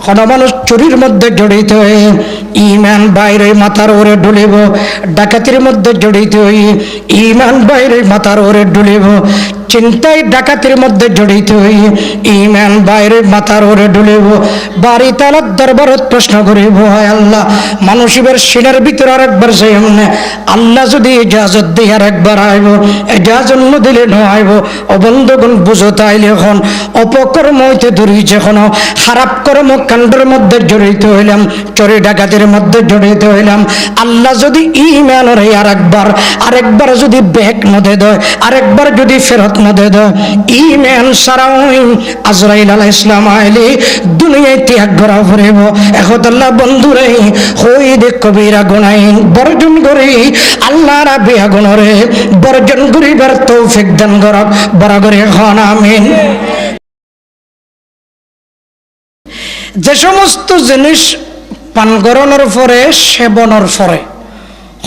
কোন মানুষ চুরির মধ্যে জড়িত হয়ে ঈমান বাইরে মাথার ওরে ঢুলিব, ডাকাতির মধ্যে জড়িত হয়ে ঈমান বাইরে মাথার ওরে ঢুলিব, চিন্তায় ডাকাতির মধ্যে জড়িত হয়ে ঈমান বাইরে মাথার ওরে ঢুলিব, বাড়ি তালার দরবারত প্রশ্ন করিব, হয় আল্লাহ মানুষের সিনের ভিতরে আরেকবার যাই এমনে আল্লাহ যদি ইজাজত দিয়ে আরেকবার আইব, ইজাজত না দিলে নয় অবন্ধগুণ বুঝো তাইলে এখন অপকর্ম হইতে ধরি যখন খারাপ কর্ম কাণ্ডের মধ্যে জড়িত হইলাম, চুরি ডাকাতির মধ্যে জড়িত হইলাম, আল্লাহ যদি ঈমানের আরেকবার যদি ব্যাক নদে দেয়, আরেকবার যদি ফেরত নদে দেয়, ঈমান ছাড়াও আজরাইল আলাইহিস সালাম আইলে দুনিয়ায় ত্যাগ করা পড়িব। এখন আল্লাহ বন্ধুরে হই দে কবিরা গুনাইন বর্জন করে আল্লাহর বিয়া গুণরে বর্জন করিবার তৌফিক দান করক, বড় করে এখন আমিন। যে সমস্ত জিনিস পান গরণের পরে, সেবনের পরে,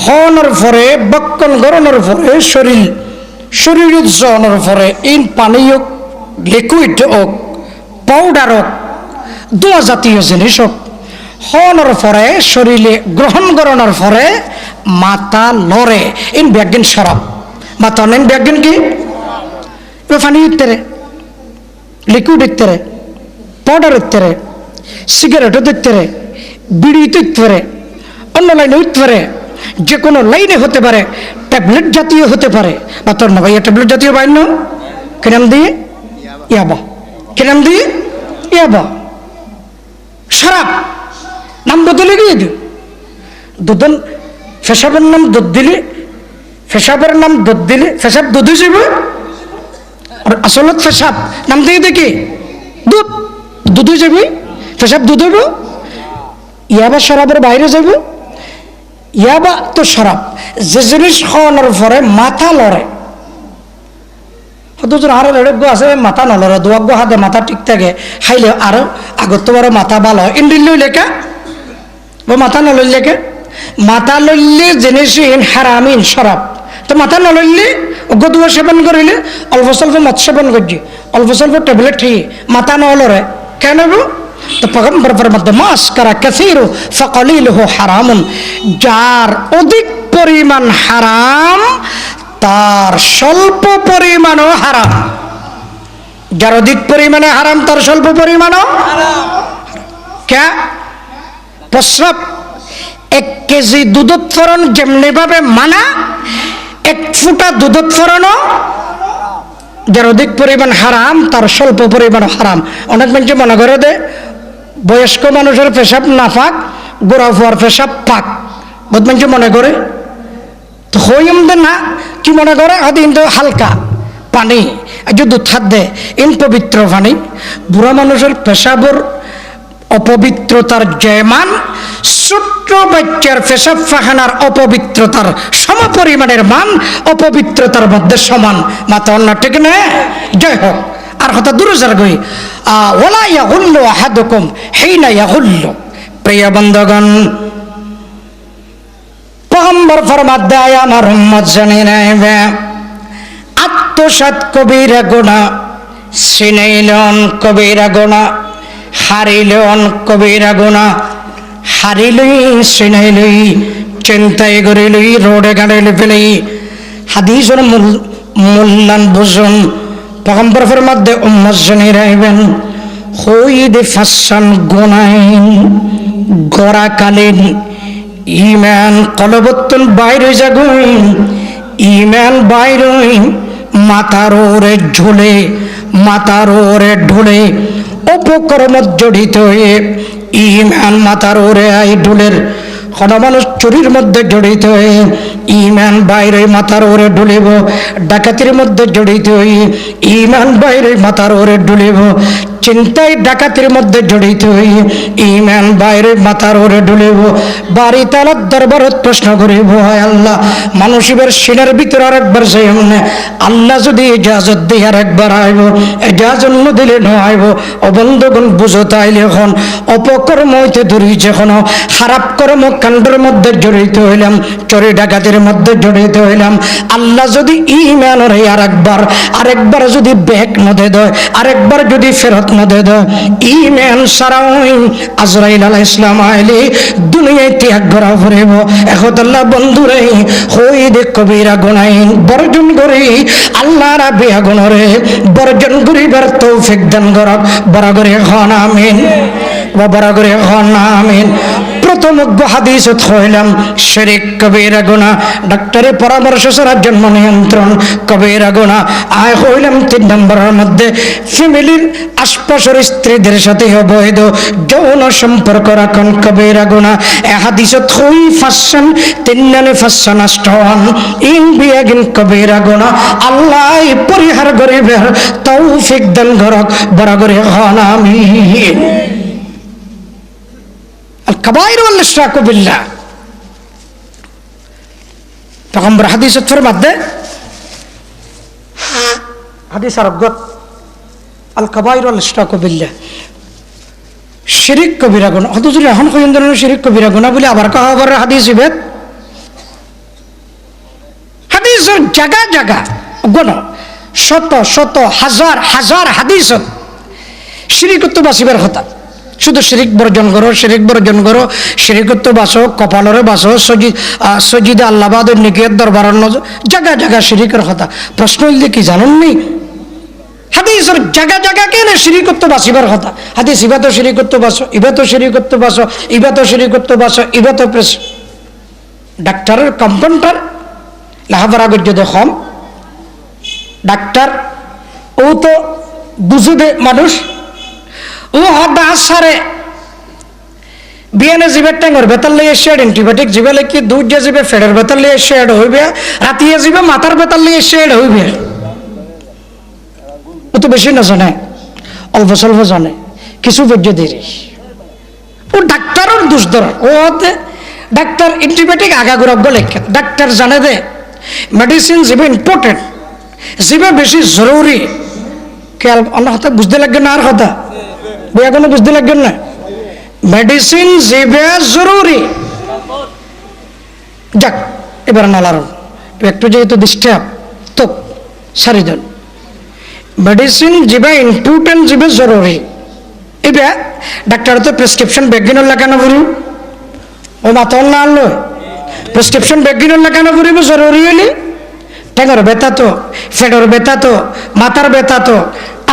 খাওয়ানোর পরে, বক্ষণ গরণের পরে, শরীর জনের পরে, ইন পানি হোক, লিকুইড হোক, পাউডার হোক, দোয়া জাতীয় জিনিস হোক, খাওয়ানোর পরে শরীরে গ্রহণ করানোর পরে মাথা লড়ে, ইন ব্যাগিন শরাব মাথা নেন ব্যাগিন কি পানি ইত্যারে, লিকুইড ইত্যারে, পাউডার ইত্যারে, সিগারেটও দেখতে পারে, বিড়ি দেখতে পারে, অন্য লাইনে উঠতে পারে, যে কোনো লাইনে হতে পারে, ট্যাবলেট জাতীয় হতে পারে, বা তোর না ভাইয়া ট্যাবলেট জাতীয় বাইন কেনাম দিয়ে ইয়াবা, কেনাম দিয়ে ইয়াবা, শরাব নাম বদলে গিয়ে দুধন, পেশাবের নাম দুধ দিলে, পেশাবের নাম দুধ দিলে পেশাব দুধ হিসেবে, আর আসলত পেশাব নাম দিয়ে দেখি দুধ, দুধ হিসেবে পেশাব দুধ হইব, ইয়াবা শরাবের বাইরে যাব, ইয়াবা তো শরাব, যে জিনিস খাওয়ানোর পরে মাথা লড়ে, দুজন আরো লড়ক আছে মাথা নলড়ে, দুয়াগ্য হাতে মাথা ঠিক থাকে, খাইলে আরো আগত তো বড় মাথা ভালো হয়, ইন্ডিল লেখা ও মাথা নলইল লেখে, মাথা লইলে জিনিস হারামিন শরাব, তো মাথা নলইলে গদুয়া সেবন করিলে অল্প স্বল্প মদ সেবন করছি, অল্প স্বল্প ট্যাবলেট খেয়ে মাথা নলরে কেন? তো পয়গম্বর ফরমাতে মাসকারা কাসীরু ফাকালিলহু হারামুন, যার অধিক পরিমাণ হারাম তার স্বল্প পরিমাণও হারাম, যার অধিক পরিমাণে হারাম তার স্বল্প পরিমাণও হারাম। কে প্রস্রাব 1 কেজি দুধত ফোড়ন যেমনি ভাবে মানা, 1 ফুটা দুধত ফোড়নও যার অধিক পরিমাণ হারাম তার স্বল্প পরিমাণ হারাম। অনেক মানুষ মনে করে দে বয়স্ক মানুষের পেশাব নাফাক, গোড়া ফুয়ার পেশাব পাক, বহুত মানুষ মনে করে, তো হইম দে না কি মনে করে আদিন তো হালকা পানি যে দুধ হাত দে ইন পবিত্র পানি, বুড়া মানুষের পেশাবর অপবিত্রতার জয়মান ছোট্ট বাচ্চার পেশাব পাখানার অপবিত্রতার সম পরিমাণের মান অপবিত্রতার মধ্যে সমান, মাথা অন্য ঠিক না? জয় হোক। আর কথা দূরজার গই ওলা ইয়াগুল্লু আহাদুকুম হিনা ইয়াগুল্লু, প্রিয় বন্ধুগণ পয়গম্বর ফরমাত দেয় আমার উম্মত জানি নেবে আত্মসাৎ কবিরা গুনাহ, সিনাইলন কবিরা গুনাহ, হারিলন কবিরা গুনাহ, হারিলই সিনাইলই চিন্তায় করিলই রোডে গাড়িলে ফেলেই হাদিসের মূল্যান বুঝুন। পয়গম্বর ফরমাত দেয় উম্মত জানি রাখবেন হইদে ফাসান গুনাইন গড়াকালীন ইমান কলবত্তন বাইরে জাগুইন, ইমান বাইরে মাথার ওরে ঝুলে, মাথার ওরে ঢুলে অপকর্ম জড়িত হয়ে ইমান মাথার ওরে আই ঢুলের, কোন মানুষ চুরির মধ্যে জড়িত হয়ে ইমান বাইরে মাথার ওরে ঢুলিব, ডাকাতির মধ্যে জড়িত হয়ে ইমান বাইরে মাথার ওরে ঢুলিব, চিন্তায় ডাকাতির মধ্যে জড়িত হয়ে ইমান বাইরে মাথার ওরে ঢুলিব, বাড়ি তালার দরবারত প্রশ্ন করিব, হয় আল্লাহ মানুষের সিনের ভিতরে আরেকবার যাই এমনে আল্লাহ যদি ইজাজত দিয়ে আরেকবার আইব, ইজাজত না দিলে নয় অবন্ধগুণ বুঝো তাইলে এখন অপকর্ম হইতে ধরি, যখন খারাপ কর্ম কাণ্ডের মধ্যে জড়িত হইলাম, চুরি ডাকাতির মধ্যে জড়িত হইলাম, আল্লাহ যদি ঈমানের আরেকবার যদি ব্যাক নদে দেয়, আরেকবার যদি ফেরত না দে দে ইমান সারাই আজরাইল আলাইহিস সালাম আইলে দুনিয়ায় ত্যাগ করা পড়িব একদল্লা বন্ধুরে হই দে কবিরা গুনাইন বর্জন করে আল্লাহর বিয়া গুণরে বর্জন করিবার তৌফিক দান করক বড় করে হন আমিন বড় করে হন আমিন প্রথম হাদিসত হইলাম শিরক কবিরা গুনাহ ডাক্তারের পরামর্শ ছাড়া জন্ম নিয়ন্ত্রণ কবিরা গুনাহ আয় হইলাম 3 নম্বরের মধ্যে ফ্যামিলির আশপাশের স্ত্রীদের সাথে অবৈধ যৌন সম্পর্ক রাখুন কবিরা গুনাহ এই হাদিসত হই ফাসন 3 নানে ফাসন আষ্টন ইন বিয়াগিন কবিরা গুনাহ আল্লাহ পরিহার করিবার তৌফিক দান করক বড় করে হন আমিন الكبائر والاشراك بالله پیغمبر حدیث فرماتے حدیث رغبت الكبائر والاشراك بالله শিরক কবিরা গুনাহ অথচ এখন কয়জন শিরক কবিরা গুনাহ বলে আবার কাহা আবার হাদিস ইবেদ হাদিসের জায়গা জায়গা গুণ শত শত হাজার হাজার হাদিস শিরকত্ব বাসিবার কথা শুধু শিরিক বর্জন করো শিরিক বর্জন করো শিরিকত্ব বাসো কপালরে বাসো সজিদে আল্লাহবাদের নিকের দরবার জায়গা জায়গা শিরিকের কথা প্রশ্ন হইলে কি জানেননি হাদিসের জায়গা জায়গা কেন শিরিকত্ব বাসিবার কথা হাদিস ইবা তো শিরিকত্ব বাসো ইবা তো শিরিকত্ব বাসো ইবা তো শিরিকত্ব বাসো ইবা তো প্রেস ডাক্তারের কম্পাউন্ডার লাহাবার আগর কম ডাক্তার ও তো বুঝে দে মানুষ ও হদা সারে বিয়ানে জিবে ট্যাঙ্গর বেতাল লিয়ে শেড অ্যান্টিবায়োটিক জিবে লেখি দুধ যে জিবে ফেডের বেতাল লিয়ে শেড হইবে রাতিয়ে জিবে মাথার বেতাল লিয়ে শেড হইবে ও তো বেশি না জানে অল্প স্বল্প জানে কিছু বেজ্য দেরি ও ডাক্তারের দোষ ধরে ও ডাক্তার অ্যান্টিবায়োটিক আগা গুরব লেখে ডাক্তার জানে দে মেডিসিন জিবে ইম্পর্টেন্ট জিবে বেশি জরুরি খেয়াল অন্য কথা বুঝতে লাগবে না আর কথা বইয়া কোনো বুঝতে লাগবেন না মেডিসিন জিবে জরুরি যাক এবার নালার একটু যেহেতু ডিস্টার্ব তো সারিজন মেডিসিন জিবে ইম্পর্টেন্ট জিবে জরুরি এবার ডাক্তার তো প্রেসক্রিপশন ব্যাগিনের লাগানো পড়ি ও মাতন না আনলো প্রেসক্রিপশন ব্যাগিনের লাগানো পড়িব জরুরি হলে ঠ্যাঙর ব্যথা তো ফেডর ব্যথা তো মাথার ব্যথা তো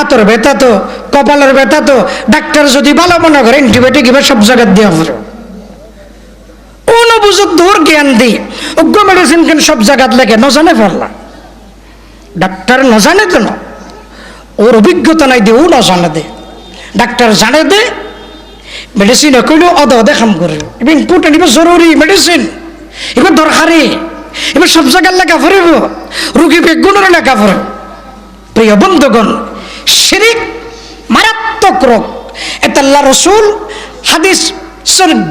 আতর ব্যথা তো কপালের ব্যথা তো ডাক্তার যদি ভালো মনে করে অ্যান্টিবায়োটিক এবার সব জায়গায় দেওয়া পড়ে ও না বুঝুক দূর জ্ঞান দিয়ে অজ্ঞ মেডিসিন কেন সব জায়গাত লেগে নজানে পারলা ডাক্তার নজানে তো না ওর অভিজ্ঞতা নাই দিয়ে ও নজানে দে ডাক্তার জানে দে মেডিসিন কইলেও অদে অদে কাম করে এবার ইম্পর্টেন্ট এবার জরুরি মেডিসিন এবার দরকারি এবার সব জায়গার লেখা পড়িব রুগী বেগুনের লেখা পড়ে প্রিয় বন্ধুগণ শিরিক মারাত্মক রোগ এটা আল্লাহ রসুল হাদিস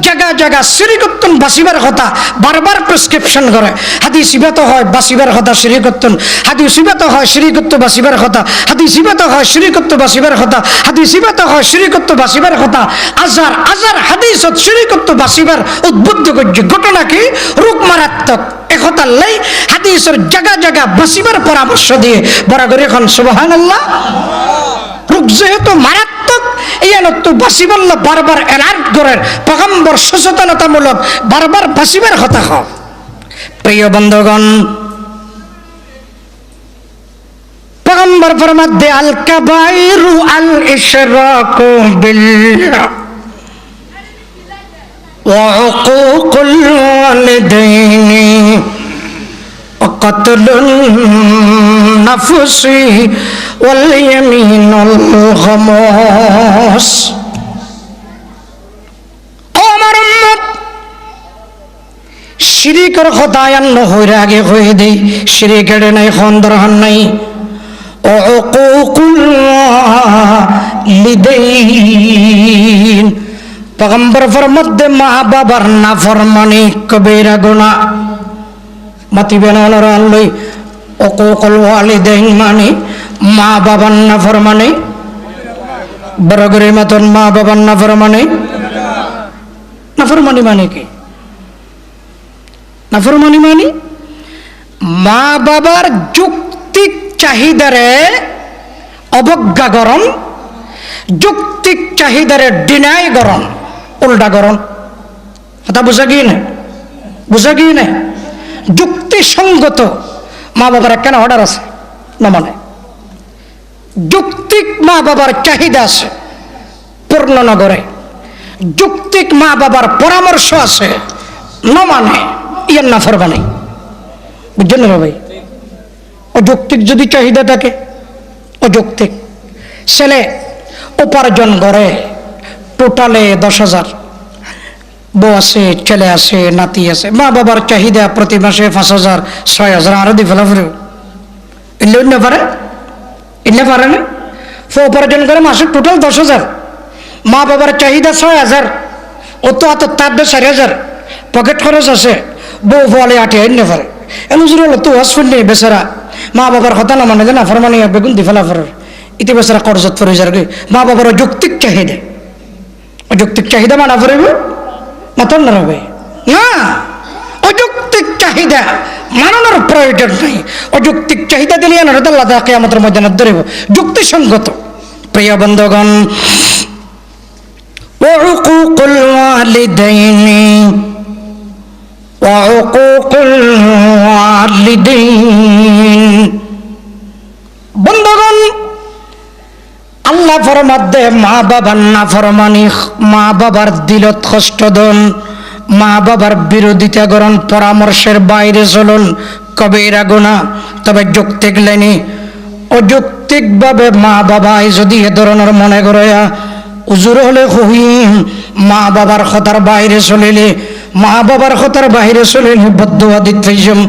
জায়গা জায়গা শিরিকত্তন বাসিবার কথা বারবার প্রেসক্রিপশন করে হাদিস ইবাত হয় বাসিবার কথা শিরিকত্তন হাদিস ইবাত হয় শিরিকত্ব বাসিবার কথা হাদিস ইবাত হয় শিরিকত্ব বাসিবার কথা হাদিস ইবাত হয় শিরিকত্ব বাসিবার কথা আজার আজার হাদিসত শিরিকত্ব বাসিবার উদ্বুদ্ধ করছে ঘটনা কি রোগ মারাত্মক একতা লাই হাদিসের জায়গা জায়গা বাসিবার পরামর্শ দিয়ে বড় করে এখন সুবহানাল্লাহ রোগ যেহেতু মারাত্মক তো বাসিবাল্লা বারবার এলার্ট করেন পয়গম্বর সচেতনতামূলক বারবার বাসিবার কথা হয় প্রিয় বন্ধুগণ পয়গম্বর ফরমাতে আল কাবাইরু আল ইশরাকু বিল্লাহ ওয়া উকুকুল ওয়ালিদাইনি ওয়া কাতলুন নাফসি ওয়াল ইয়ামিনুল গামাস আমার উম্মত শিরিকের খতায়ান হইরা আগে হয়ে দেই শিরিকের নাই খন্দরহান নাই উকুকুল ওয়ালিদাইন পয়গম্বর ফরমাতে মা বাবার নাফরমানি কবিরা গুনাহ মাতিবেন ওনারা লই উকুকুল ওয়ালিদাইন মানে মা বাবার নাফরমানি বরগরে মতন মা বাবার নাফরমানি নাফরমানি মানে কি নাফরমানি মানে মা বাবার যৌক্তিক চাহিদারে অবজ্ঞা করণ যৌক্তিক চাহিদারে ডিনাই গরম, উল্টা গরম। কথা বুঝা গিয়ে না? বুঝা গিয়ে না? যুক্তিসঙ্গত মা বাবার কেন অর্ডার আছে না, মানে যৌক্তিক মা বাবার চাহিদা আছে পূর্ণ নগরে, যৌক্তিক মা বাবার পরামর্শ আছে না, মানে ইয়ার না ফরমানি। বুঝছেন না ভাই? অযৌক্তিক যদি চাহিদা থাকে, অযৌক্তিক ছেলে উপার্জন করে টোটালে 10,000, বউ আছে, ছেলে আছে, নাতি আছে, মা বাবার চাহিদা প্রতি মাসে 5,000 6,000 আরো দিয়ে ফেলা ফেরে এলে না পারে, এলে পারে না। উপার্জন করে মাসে টোটাল 10,000, মা বাবার চাহিদা 6,000, ও তো এত তার 4,000 পকেট খরচ আছে, বউ ফলে 8 এনে পারে। এমন হলো তো হসপিটাল নেই বেচারা, মা বাবার কথা না মানে না ফরমানি বেগুন দি ফেলা ফেরার, ইতি বেচারা কর্জত ফরে যার। মা বাবার অযৌক্তিক চাহিদা, অযৌক্তিক চাহিদা মানা ফেরবে মাতন না হবে না। অযৌক্তিক চাহিদা মানানোর প্রয়োজন নাই। অযৌক্তিক চাহিদা দিলে আল্লাহ তাআলা কিয়ামতের ময়দানে ধরব। যুক্তিসঙ্গত প্রিয় বন্ধুগণ, ওয়াকুকুল ওয়ালিদাইনি ওয়াকুকুল ওয়ালিদাইন। বন্ধুগণ, আল্লাহ ফরমাতে মা বাবার না ফরমানি, মা বাবার দিলত কষ্ট দন, মা বাবার বিরোধিতা করুন, পরামর্শের বাইরে চলুন, কবিরা গুনাহ। তবে যৌক্তিক লাইনে অযৌক্তিকভাবে মা বাবাই যদি এ ধরনের মনে করে উজুর হলে হইম, মা বাবার কথার বাইরে চলিলে, মা বাবার কথার বাইরে চলিলে বদদুয়া দিতে পাইছম,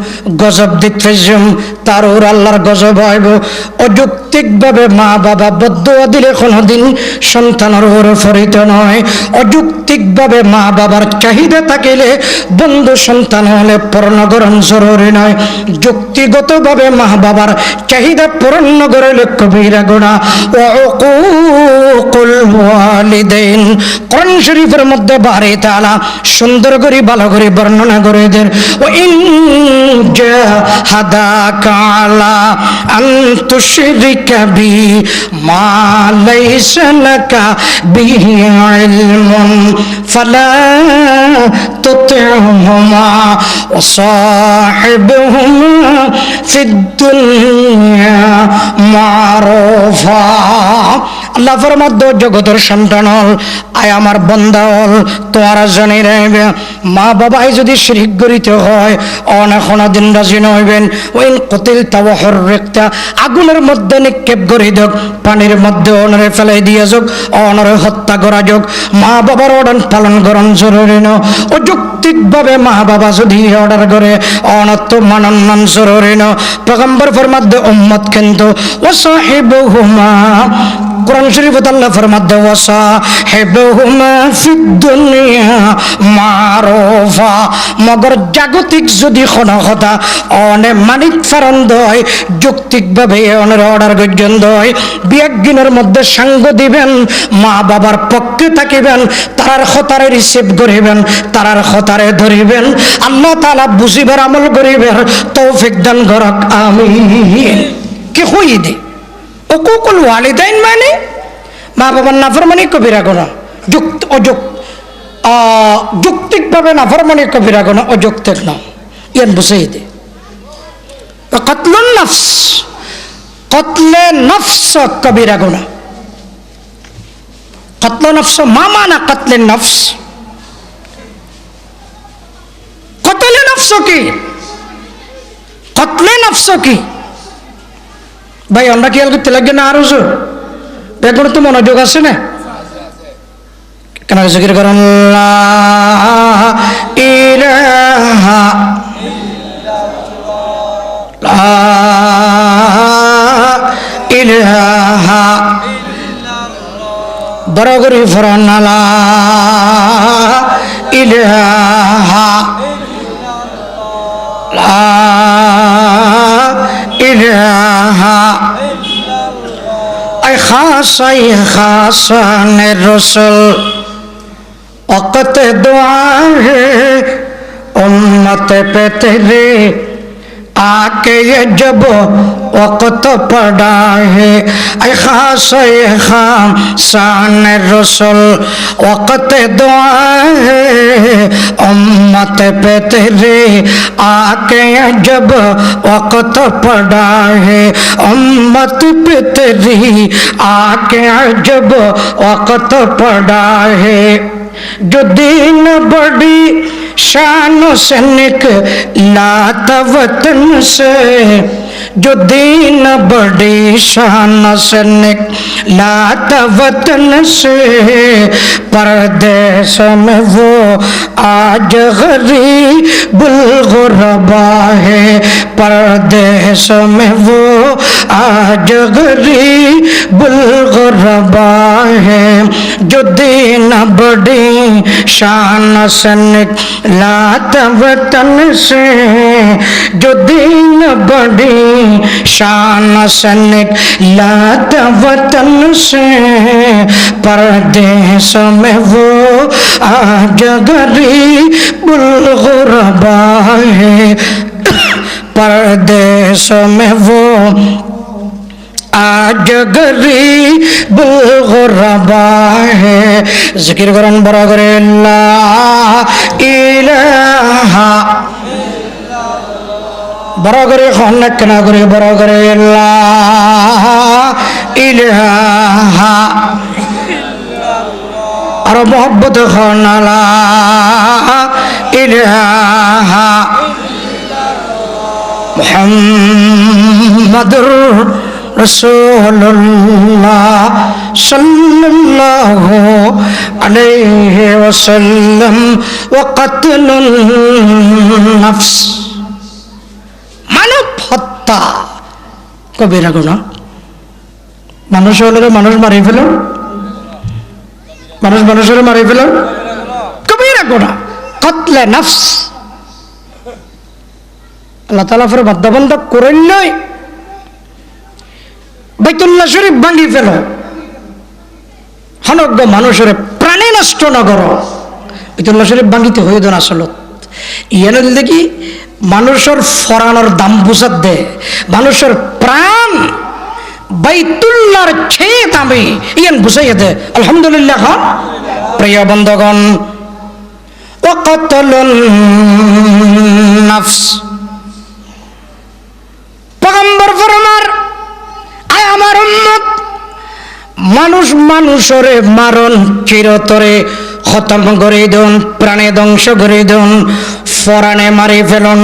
গজব দিতে পাইছম, তার ওর আল্লাহর গজব হইব। অযৌক্তিকভাবে মা বাবা বদদুয়া দিলে কোনোদিন সন্তানের ওর ফরিত নয়। অযৌক্তিকভাবে মা বাবার চাহিদা থাকিলে বন্ধু সন্তান হলে পূর্ণ করণ জরুরি নয়। যুক্তিগতভাবে মা বাবার চাহিদা পূর্ণ করলে কবিরা গুনাহ। ওয়াকুকুল ওয়ালিদাইন, কোরআন শরীফের মধ্যে বারে তাআলা সুন্দর করে ভালো করে বর্ণনা করে দেন। ও ইন জাহাদাকা আলা আন তুশরিকা বি মা লাইসা লাকা বিহি ইলমুন ফালা তুতি'হুমা ওয়া সাহিবহুমা ফিদ দুনিয়া মারুফা। আল্লাহ ফরমাদ জগতের সন্তান হল, আয় আমার বান্দা হল, তোমরা জানি রাখবে মা বাবাই যদি শিরক করিতে হয় অনেক দিন রাজি নইবেন। ওইন কতিল তাও হররেকটা, আগুনের মধ্যে নিক্ষেপ করে দেখ, পানির মধ্যে অনরে ফেলাই দিয়ে যাক, অনরে হত্যা করা যাক। মা বাবার অর্ডার পালন করণ জরুরি ন। অযৌক্তিকভাবে মা বাবা যদি অর্ডার করে অনত্ব মানন জরুরি ন। পয়গম্বর ফরমাদ্দে উম্মত কিন্তু ওয়াসাহিবুহুমা, কোরআন শরীফে আল্লাহ ফরমাদ্দে ওয়াসাহিবুহুমা ফিদ দুনিয়া মারুফা। মগর জাগতিক যদি কোনো কথা অনে মানিক ফারন্দ হয়, যৌক্তিকভাবে অনের অর্ডার পর্যন্ত হয়, বিয়াজ্ঞানের মধ্যে সাঙ্গ দিবেন, মা বাবার পক্ষে থাকিবেন, তারার খতারে রিসিভ করিবেন, তারার খতারে ধরিবেন। আল্লাহ তাআলা বুঝিবার আমল করিবেন, তৌফিক দান করক আমিন। কি হই দে ওকুকুল ওয়ালিদাইন মানে মা বাবার নাফরমানি কবিরা গুনাহ। যৌক্তিকভাবে নাফরমানি কবিরা গুনাহ, অযৌক্তিক না। ইয়ান বুঝাই দে কতলুন নফস, কতলে নফস কবিরা গুনাহ। কতল নফস মা মানা কতলে নফস, কতলে নফস কি, কতলে নফস কি ভাই আমরা খেয়াল করতে লাগবে না? আরো জোর বেগুন তো মনোযোগ আছে না? কেন জিকির করেন লা ইলাহা লা ইলাহা বড় করে ফরন লা ইলাহা লা ইলাহা। আই খাসাই খাসানের রসুল অকতে দোয়া হে উম্মতে পেতে রে आके ये जब वक़्त पड़ा है ऐ खास खाम शान रसूल वक़्त दुआ है उम्मत पे तेरे आके ये जब वक़्त पड़ा है उम्मत पे तेरी आके जब वक़्त पड़ा है जो दीन बड़ी शान से निकलाता वतन से जो दीन बड़ी शान से निकलाता वतन से परदेश में वो आज गरीबुल गुरबा है परदेश में वो आज गरीबुल गुरबा है जो दीन बड़ी शान से निकलाता वतन से जो दीन बड़ी शान से निकलाता वतन से परदेश में वो आज गरीबुल गुरबा है परदेश में वो आज गरीबुल गुरबा है जिक्र करन बड़ा करे ला इलाहा बड़ा करे खानक ना करे बड़ा करे ला इलाहा और मोहब्बत खाना ला इलाहा मुहम्मदुर रसूलुल्लाह सल्लल्लाहु अलैहि वसल्लम व कत्लुन नफ्स मानव হত্যা কবিরা গুনাহ মানুষ হলে মানুষ মারি ফেল মানুষ মানুষের মারি ফেল কবিরা গুনাহ কতলে নফস আল্লাহ তাআলা ফর বাধ্যবন্ধ করেন নাই বাইতুল্লাহ শরীফ ভাঙি ফেল হনজ্ঞ মানুষের প্রাণে নষ্ট নগর বাইতুল্লাহ শরীফ ভাঙিতে হয়ে দেন আসলত ইয়ান দেখি মানুষের ফরানোর দাম বুঝাত দে মানুষের প্রাণ বাইতুল্লাহর চেয়ে দামি ইয়ান বুঝাইয়া দে আলহামদুলিল্লাহ খান প্রিয় বন্ধুগণ ওয়াকাতুলুন নফস পয়গম্বর ফরমার আয় আমার উম্মত মানুষ মানুষরে মারণ চিরতরে খতম করে দেন প্রাণে ধ্বংস করে দেন ফরানে মারি ফেলন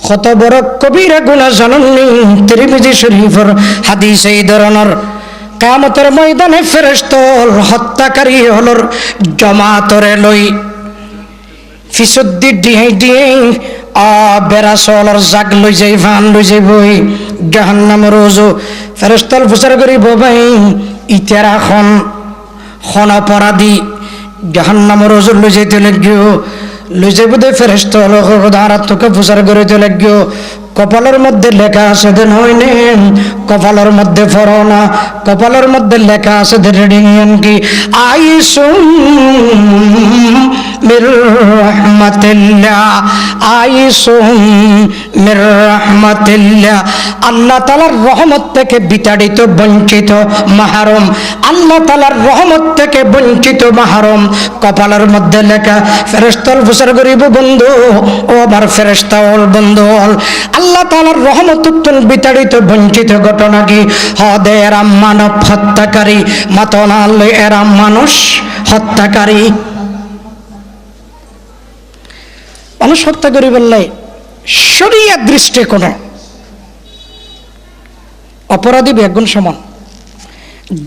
কত বড় কবিরা গুনাহ জানেননি তিরমিজি শরীফের হাদিস এই ধরনের কিয়ামতের ময়দানে ফেরেশতা হত্যাকারী হলর জামাতরে লই ফিসুদ্দি ডিহে বেরাসলর জাগ লই যাই ভান লই যাই বই জাহান্নামের রোজো ফেরেশতাল ফুসার করিব ভাই ইতারা খন অপরাধী জাহান্নামের রোজো লই যাইতে লাগিও লই যাইব দে ফেরেশতা দাঁড়াত তোকে ফুসার করিতে লাগিও কপালের মধ্যে লেখা আছে দেন হইনে কপালের মধ্যে পড়ো না কপালের মধ্যে লেখা আছে দে রিডিং কি আইসুম মির রাহমাতিল্লাহ আইসুম মির রাহমাতিল্লাহ আল্লাহ তাআলার রহমত থেকে বিতাড়িত বঞ্চিত মাহরুম আল্লাহ তাআলার রহমত থেকে বঞ্চিত মাহরুম কপালের মধ্যে লেখা ফেরেশতাল ফুসার করিব বন্ধু ও আমার ফেরেশতা ওল বন্ধু আল্লাহ তাআলার রহমত বিতাড়িত বঞ্চিত ঘটনা কি হদে এরা মানব হত্যাকারী মাতনাল এরা মানুষ হত্যাকারী মানুষ হত্যা করি বললে শরীয়ত দৃষ্টিকোণে অপরাধী বেগুন সমান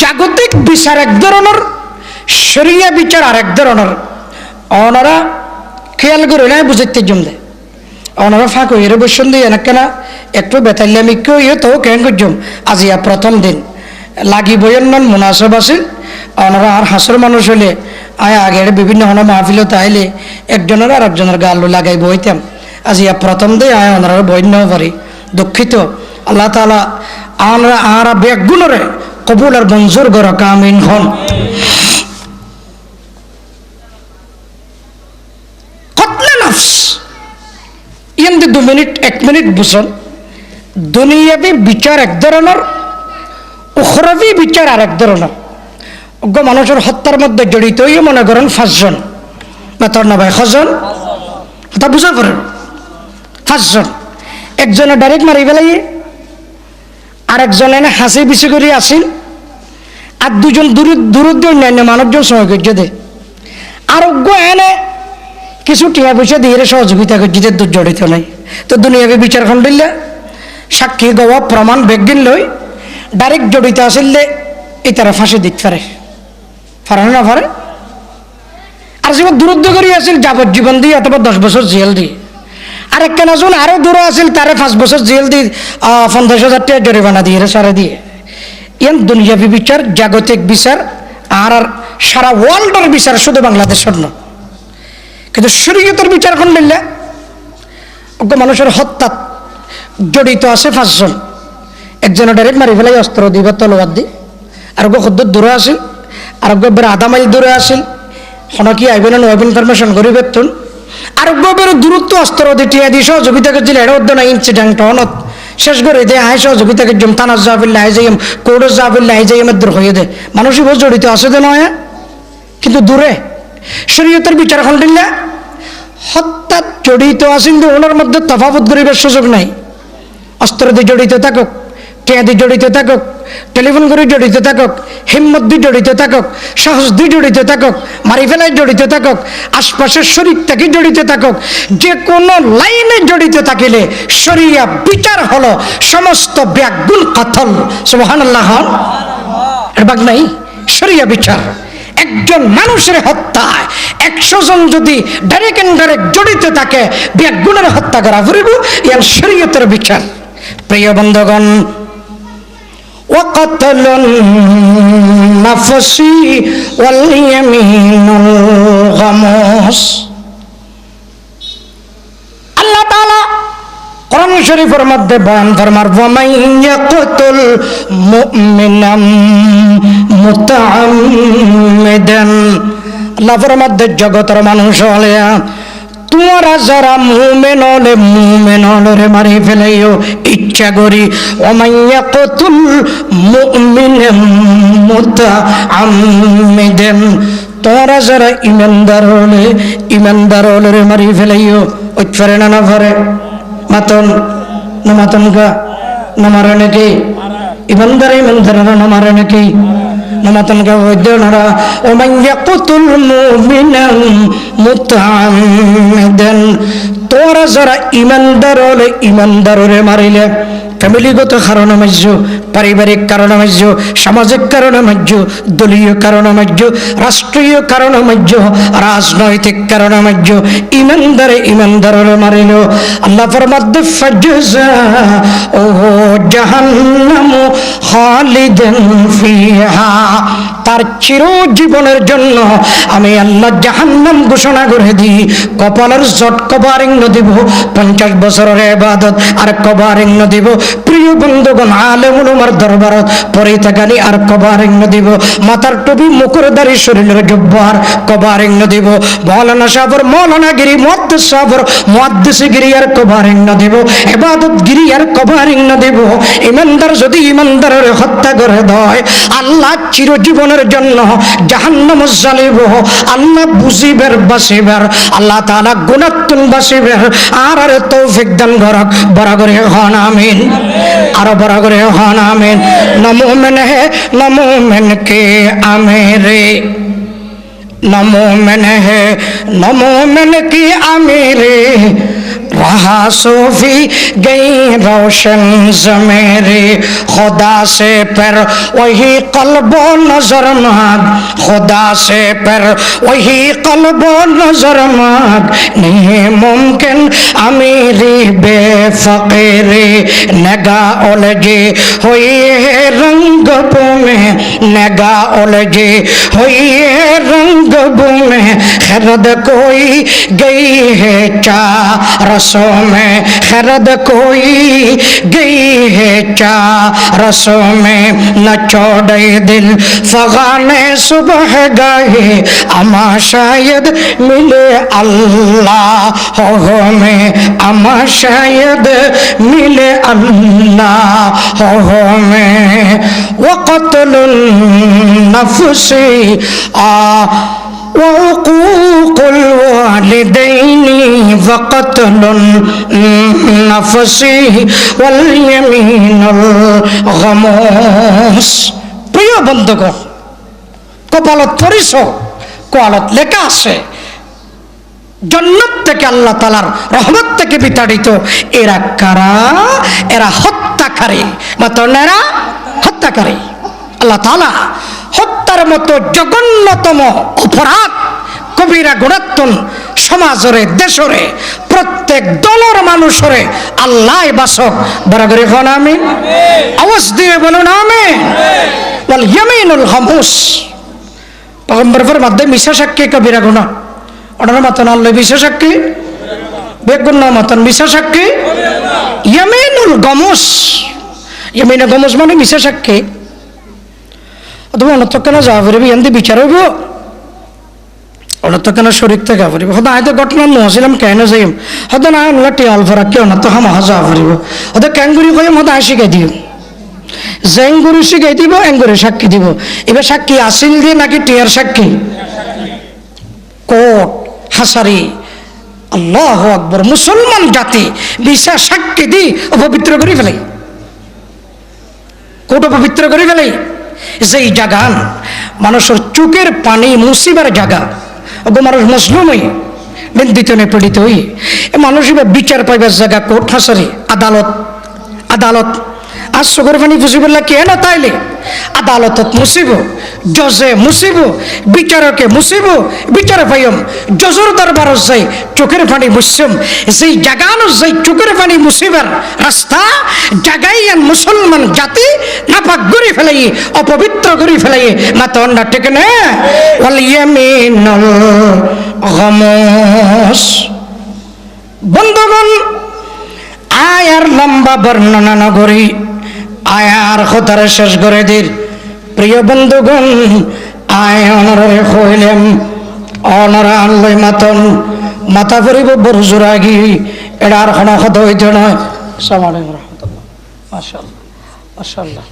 জাগতিক বিচার এক ধরনের শরীয় বিচার আরেক ধরনের ওনারা খেয়াল করে না বুঝতে জমলে ওনারা ফাঁক হয়ে বসন দিয়ে কেনা একটু বেতাল্লামি কেউ ইয়ে তো কেন করছম আজিয়া প্রথম দিন লাগি বইয়ের নন মুনাসব আছে ওনারা আর হাসর মানুষ হলে আয় আগের বিভিন্ন হন মাহফিলত আইলে একজনের আর একজনের গাল লাগাই বইতাম আজিয়া প্রথম দিয়ে আয় ওনারা বই নেওয়া পারি দুঃখিত আল্লাহ তাআলা আমরা আর বেগুণরে কবুল আর মঞ্জুর কর কামিন হন কতলে নফস ইয়ান্তে 2 মিনিট 1 মিনিট বুঝুন দুনিয়াবি বিচার এক ধরনের উখরাবি বিচার আর এক ধরনের অজ্ঞ মানুষের হত্যার মধ্যে জড়িত মনে করেন 5 জন না তোর না ভাই কজন তা বুঝা করেন 5 জন একজনে ডাইরেক্ট মারি ফেলাই আর একজন এনে হাসি বিসি করে আসিল আর 2 জন দূরত্ব অন্যান্য মানুষজন সহযোগ্য দে আর অজ্ঞ এনে কিছু টিয়া পয়সা দিয়ে সহযোগিতা করছে যে জড়িত নাই তো দুনিয়াকে বিচার খন্ডিলে সাক্ষী গওয়া প্রমাণ বেগিন লই ডাইরেক্ট জড়িত আসলে এই তারা ফাঁসি দিক ফারে না ফারে আর যেমন দূরত্ব করি আসিল যাবজ্জীবন দিয়ে অথবা 10 বছর জেল দিয়ে আর একখানা জন আরো দূরে আসিল তারে 5 বছর জেল দিয়ে 50,000 টাকা জরিমানা দিয়ে সারে দিয়ে ইয়ান দুনিয়াবি বিচার জাগতিক বিচার আর সারা ওয়ার্ল্ডের বিচার শুধু বাংলাদেশের নয় কিন্তু শরীয়তের বিচার করলে মানুষের হত্যা জড়িত আছে 5 জন একজনে ডাইরেক্ট মারি ফেলাই অস্ত্র দিব তলোয়ার দি আর খুদ্দুর দূরে আসিল আর বের আধা মাইল দূরে আসিল হনকি আইবেন নয়বেন ইনফরমেশন করিবে তুন আর বের দূরত্ব অস্ত্র দিয়ে টিয়া দিয়ে সহযোগিতা করছিল এটা উদ্য না ইনসিডেন্ট হনত শেষ করে দে আয় সহযোগিতা করছিলাম থানার যাবিল্লা আই যাইম কোর্টের যাবিল্লা আই যাইম দূর হয়ে দে মানুষই বহু জড়িত আছে দে নয় কিন্তু দূরে শরীয়তের বিচার খন্ডিল্লা হত্যা জড়িত আছেন ওনার মধ্যে তফাবত করিবার সুযোগ নাই অস্ত্র দিয়ে জড়িত থাকুক টিয়া দিয়ে জড়িত থাকুক টেলিফোন করে জড়িত থাকুক হিম্মত দিয়ে জড়িত থাকুক সাহস দিয়ে জড়িত থাকুক মারি ফেলায় জড়িত থাকুক আশপাশের শরীর থেকে জড়িত থাকুক যে কোনো লাইনে জড়িত থাকিলে শরিয়া বিচার হলো সমস্ত ব্যাগুল কাতল সুবহানাল্লাহ এর বাগ নাই শরিয়া বিচার একজন মানুষের হত্যায় 100 জন যদি ডাইরেক্ট ইনডাইরেক্ট জড়িত থাকে ব্যাগুনের হত্যা করা পড়িব ইয়ার শরীয়তের বিচার প্রিয় বন্ধুগণ وقتل النفس واليمين الغموس আল্লাহ তাআলা কোরআন শরীফের মধ্যে বয়ান ফরমার ওয়ামান ইয়াকতুল মুমিনাম মুতাআম্মিদান আল্লাহ ফরমাতে জগতের মানুষ হলে তোমরা যারা মুমিন হলে মারি ফেলাইও ইচ্ছা করি ওয়ামান ইয়াকতুল মুমিনাম মুতাআম্মিদান তোমরা যারা ইমানদার হলে মারি ফেলাইও ওই ফরে না ফরে মাতন না মাতন কা না মারে নাকি ইমানদার না মারে নাকি না মাতন কা বৈদ্য নারা ওমান ইয়াকতুল মুমিনান মুতাআম্মিদান তোরা যারা ইমানদারে মারিলে ফ্যামিলিগত কারণে মার্য পারিবারিক কারণে মার্য সামাজিক কারণে মার্য দলীয় কারণে মার্য রাষ্ট্রীয় কারণে মার্য রাজনৈতিক কারণে মার্য ইমানদারে মারিল আল্লাহ ফরমাতে ফাজাযাউ জাহান্নাম খালিদান ফিহা তার চিরজীবনের জন্য আমি আল্লাহ জাহান্নাম ঘোষণা করে দিই কপালের জট কভারিং দিব 50 বছরের ইবাদত আর কভারিং দিব প্রিয় বন্ধুগণ আলেমুল উমার দরবারত পরে থাকানি আর কভারিং দিব মাথার টুপি মুখের দাড়ি শরীরের জুব্বার কভারিং দিব মৌলানা সাহেবের মৌলানাগিরি মুহাদ্দিস সাহেবের মুহাদ্দিসগিরি আর কভারিং দিব ইবাদত গিরি আর কভারিং দিব ইমানদার যদি ইমানদারের হত্যা করে দেয় আল্লাহ চিরজীবনের জন্য জাহান্নাম জ্বালিব আল্লাহ বুঝিবার বাসিবার আল্লাহ তাআলা গুনাতুন বাসিবার আর তৌফিক দান করক বড় করে হন আমিন আর বড় করে হন আমিন না মুমিন হে না মুমিন কে আমেরে না মুমিন হে না মুমিন কি আমেরে रहा सोफी गई रोशन ज़मेरे खुदा से पर वही कल्बो नजर मांग खुदा से पर वही कल्बो नजर मांग नहीं मुमकिन अमीरी बेफकीरी नगा उलझी हुई है रंग में नगा उलझी हुई है रंग में खरद कोई गई है चार रसों में खैरद कोई गई है चा रसों में न छोड़े दिल फगाने सुबह गए अमा शायद मिले अल्लाह में अमा शायद मिले अल्लाह में वक़त्लुन नफ्सी وعقوق الوالدين وقتل النفس واليمين الغموس প্রিয় বন্ধুগণ কপালত পরিছ কোয়ালত লেখা আছে জান্নাত থেকে আল্লাহ তাআলার রহমত থেকে বিতাড়িত এরা কারা এরা হত্যাকারী মাতনেরা হত্যাকারী আল্লাহ তাআলা হত্যার মতো জঘন্যতম অপরাধ কবিরা গুণাত্মন সমাজরে দেশরে প্রত্যেক দলের মানুষরে আল্লাহ বাসক বরাবরি হন আমিন আওয়াজ দিয়ে বলুন আমিন ওয়াল ইয়ামিনুল খামুস পয়গম্বরের মধ্যে মিশা সাক্ষী কবিরা গুনাহ ওনার মতন আল্লাহ মিশা সাক্ষী বেগুন মতন মিশা সাক্ষী ইয়ামিনুল গামুস ইয়ামিনুল গামুস মানে মিশা সাক্ষী অথবা অনর্থকেন যাওয়া পারিবি এমনি বিচার হইব অনর্থকেন শরীর থেকে পারিব হয়তো আয় তো ঘটনা নহছিলাম কেন যাইম হয়তো না আমরা টিয়াল ফরাক কে অনর্থ হামা যাওয়া পারিব হয়তো ক্যাঙ্গুরি কইম হয়তো আয় শিখাই দিও জেঙ্গুরি শিখাই দিব এঙ্গুরি সাক্ষী দিব এবার সাক্ষী আসিল দিয়ে নাকি টিয়ার সাক্ষী কোট হাসারি আল্লাহু আকবার মুসলমান জাতি বিশা সাক্ষী দি অপবিত্র করে ফেলাই কোট অপবিত্র করে ফেলাই যেই জাগান মানুষের চোখের পানি মুসিবার জায়গা ওগো মানুষ মুসলিম হই নিন্দিত পীড়িত হই মানুষ বিচার পাইবার জায়গা কোর্ট হাসারি আদালত আদালত আজ চোখের পানি ফুসিবল্লা কে না তাইলে আদালতত মুসিব জজে মুসিব বিচারকে মুসিব বিচার পাইম জজর দরবারত যাই চোখের পানি মুসিম যেই জাগানো যাই চোখের পানি মুসিবার রাস্তা জাগাই মুসলমান জাতি নাপাক করে ফেলাই অপবিত্র করে ফেলাই মাথা অন্ডা ঠিক না ওয়াল ইয়ামিনুল গামুস বন্ধুগণ আয়ার লম্বা বর্ণনা নগরী আয়ার খতারে শেষ করে দির প্রিয় বন্ধুগণ আয় অনরে হইলেম অনরা আনলই মাতন মাথা পরিব বরজুরাগি এডার খনা খত হইতে নয় সালাম আলাইকুম রাহমাতুল্লাহ মাশাআল্লাহ মাশাআল্লাহ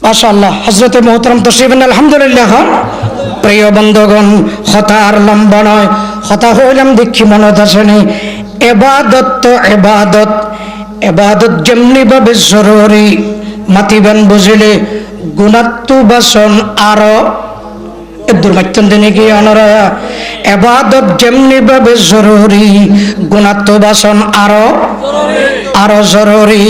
মাশাআল্লাহ হযরতে মুহতারাম তশরিফ আলহামদুলিল্লাহ প্রিয় বন্ধুগণ খতার লম্বা নয় খতা হইলাম দেখি মনত আসেনি ইবাদত তো ইবাদত ইবাদত যেমনি ভাবে জরুরি মাতিবেন বুঝিলে গুণাত্ম বাসন আরো দুর্মাত্যন দিনে কি অনরা ইবাদত যেমনি ভাবে জরুরি গুণাত্ম বাসন আরো আরো জরুরি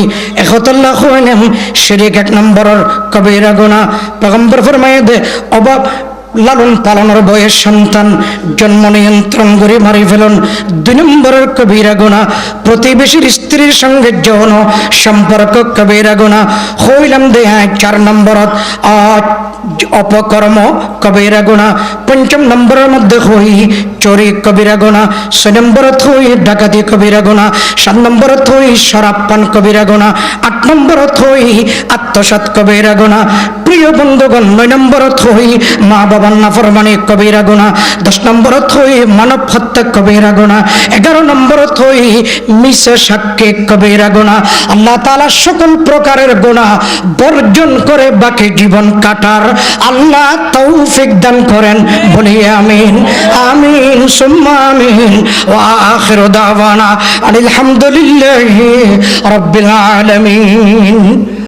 একতল্লাহ হইলাম শিরিক এক নম্বরের কবিরা গুনাহ পয়গম্বর ফরমায়ে দে অভাব লালন পালনের বয়স সন্তান জন্ম নিয়ন্ত্রণ করে মারি ফেলুন দুই নম্বরের কবিরা গুনাহ প্রতিবেশীর স্ত্রীর সঙ্গে যৌন সম্পর্ক কবিরা গুনাহ হইলাম দেহা চার নম্বরত অপকর্ম কবিরা গুনাহ পঞ্চম নম্বরের মধ্যে হই চোরি কবিরা গুনাহ ছয় নম্বরত হই ডাকাতি কবিরা গুনাহ সাত নম্বরত হই শরাব পান কবিরা গুনাহ আট নম্বরত হই আত্মসাৎ কবিরা গুনাহ প্রিয় বন্ধুগণ নয় নম্বরত হই মা বাবার নাফরমানি কবিরা গুনাহ 10 নম্বরত হই মানব হত্যা কবিরা গুনাহ 11 নম্বরত হই মিছা সাক্ষী কবিরা গুনাহ আল্লাহ তাআলা সকল প্রকারের গুনাহ বর্জন করে বাকি জীবন কাটার আল্লাহ তৌফিক দান করেন বলি আমিন আমিন সুম্মা আমিন ওয়া আখিরু দাওয়ানা আলহামদুলিল্লাহি রাব্বিল আলামিন।